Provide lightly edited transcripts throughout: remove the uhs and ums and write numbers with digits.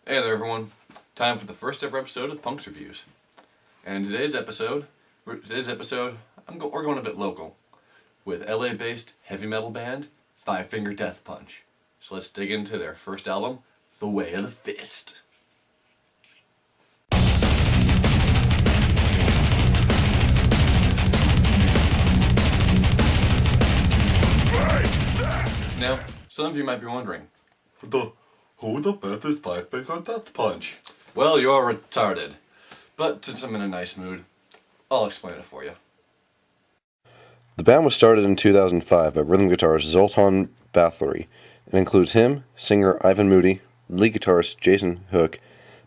Hey there everyone, time for the first ever episode of Punk's Reviews. And in today's episode, we're going a bit local, with LA-based heavy metal band, Five Finger Death Punch. So let's dig into their first album, The Way of the Fist. Now, some of you might be wondering, who the fuck is Five Finger Death Punch? Well, you're retarded. But since I'm in a nice mood, I'll explain it for you. The band was started in 2005 by rhythm guitarist Zoltan Bathory and includes him, singer Ivan Moody, lead guitarist Jason Hook,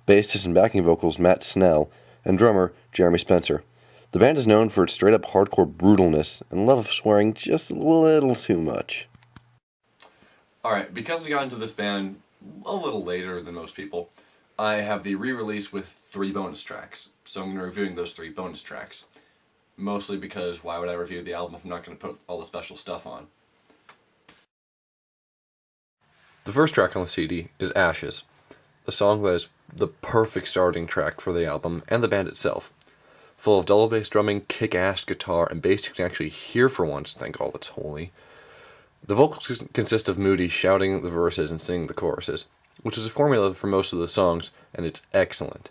bassist and backing vocals Matt Snell, and drummer Jeremy Spencer. The band is known for its straight-up hardcore brutalness and love of swearing just a little too much. Alright, because I got into this band a little later than most people, I have the re-release with 3 bonus tracks. So I'm going to be reviewing those 3 bonus tracks. Mostly because why would I review the album if I'm not going to put all the special stuff on? The first track on the CD is Ashes, a song that is the perfect starting track for the album and the band itself. Full of double bass drumming, kick-ass guitar, and bass you can actually hear for once, thank all that's holy. The vocals consist of Moody shouting the verses and singing the choruses, which is a formula for most of the songs, and it's excellent.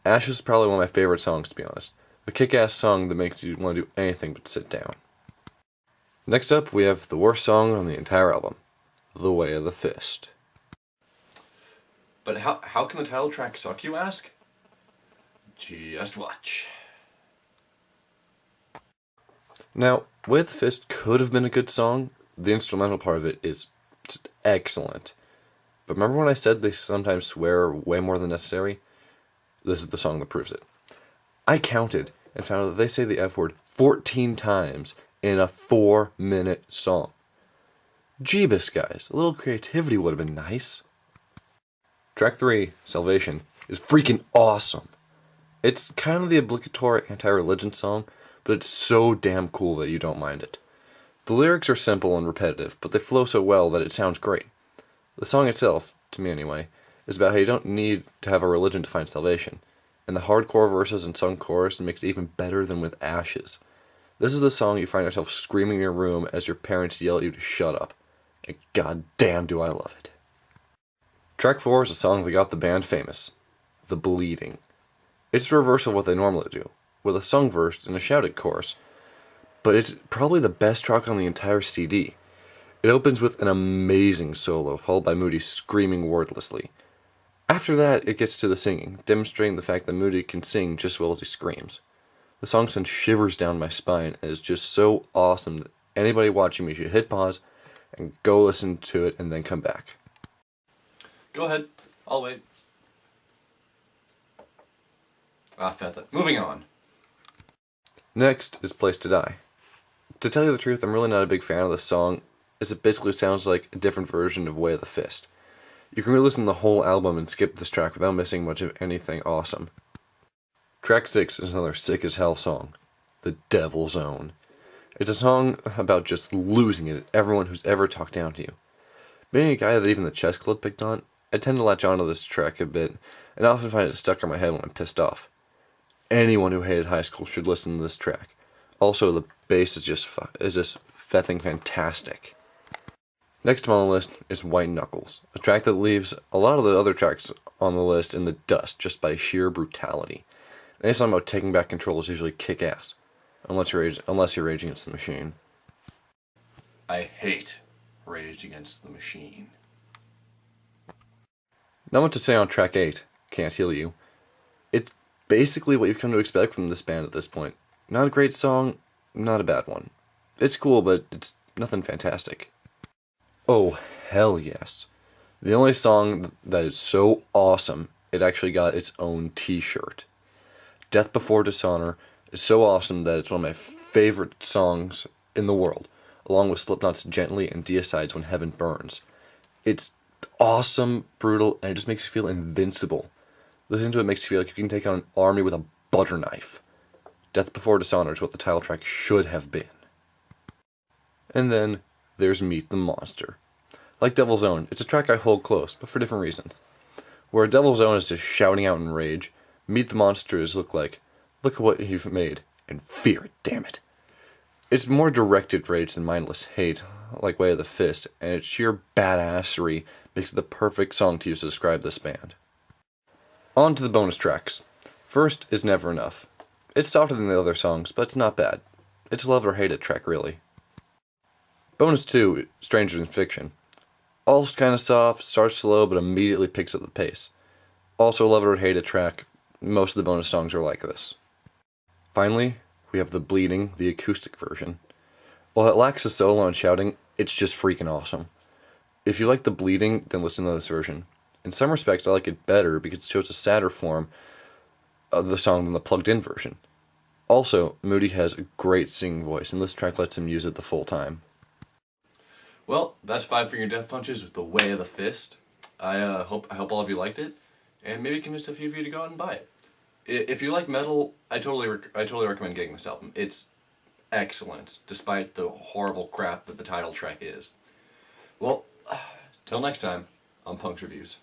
Ashes is probably one of my favorite songs, to be honest. A kick-ass song that makes you want to do anything but sit down. Next up, we have the worst song on the entire album, The Way of the Fist. But how can the title track suck, you ask? Just watch. Now, Way of the Fist could have been a good song. The instrumental part of it is just excellent. But remember when I said they sometimes swear way more than necessary? This is the song that proves it. I counted and found that they say the F word 14 times in a 4-minute song. Jeebus, guys. A little creativity would have been nice. Track 3, Salvation, is freaking awesome. It's kind of the obligatory anti-religion song, but it's so damn cool that you don't mind it. The lyrics are simple and repetitive, but they flow so well that it sounds great. The song itself, to me anyway, is about how you don't need to have a religion to find salvation, and the hardcore verses and sung chorus makes it even better than with Ashes. This is the song you find yourself screaming in your room as your parents yell at you to shut up, and goddamn do I love it. Track 4 is a song that got the band famous, The Bleeding. It's the reverse of what they normally do, with a sung verse and a shouted chorus, but it's probably the best track on the entire CD. It opens with an amazing solo, followed by Moody screaming wordlessly. After that, it gets to the singing, demonstrating the fact that Moody can sing just as well as he screams. The song sends shivers down my spine and is just so awesome that anybody watching me should hit pause and go listen to it and then come back. Go ahead, I'll wait. Fetha. Moving on. Next is Place to Die. To tell you the truth, I'm really not a big fan of this song, as it basically sounds like a different version of Way of the Fist. You can really listen to the whole album and skip this track without missing much of anything awesome. Track 6 is another sick as hell song, The Devil's Own. It's a song about just losing it at everyone who's ever talked down to you. Being a guy that even the chess club picked on, I tend to latch onto this track a bit, and I often find it stuck in my head when I'm pissed off. Anyone who hated high school should listen to this track. Also, the bass is just fething fantastic. Next on the list is White Knuckles, a track that leaves a lot of the other tracks on the list in the dust just by sheer brutality. Any song about taking back control is usually kick-ass, unless you're Rage Against the Machine. I hate Rage Against the Machine. Not much to say on track 8, Can't Heal You. It's basically what you've come to expect from this band at this point. Not a great song, not a bad one. It's cool, but it's nothing fantastic. Oh, hell yes. The only song that is so awesome, it actually got its own t-shirt. Death Before Dishonor is so awesome that it's one of my favorite songs in the world, along with Slipknot's Gently and Deicide's When Heaven Burns. It's awesome, brutal, and it just makes you feel invincible. Listening to it makes you feel like you can take on an army with a butter knife. Death Before Dishonor is what the title track should have been. And then there's Meet the Monster. Like Devil's Own, it's a track I hold close, but for different reasons. Where Devil's Own is just shouting out in rage, Meet the Monsters look at what you've made, and fear it, damn it. It's more directed rage than mindless hate, like Way of the Fist, and its sheer badassery makes it the perfect song to use to describe this band. On to the bonus tracks. First is Never Enough. It's softer than the other songs, but it's not bad. It's a love or hate it track, really. Bonus 2, Stranger Than Fiction. All kind of soft, starts slow, but immediately picks up the pace. Also a love or hate it track. Most of the bonus songs are like this. Finally, we have The Bleeding, the acoustic version. While it lacks the solo and shouting, it's just freaking awesome. If you like The Bleeding, then listen to this version. In some respects, I like it better because it shows a sadder form of the song than the plugged-in version. Also, Moody has a great singing voice, and this track lets him use it the full time. Well, that's Five Finger Death Punches with The Way of the Fist. I hope all of you liked it, and maybe convince a few of you to go out and buy it. If you like metal, I totally recommend getting this album. It's excellent, despite the horrible crap that the title track is. Well, till next time on Punks Reviews.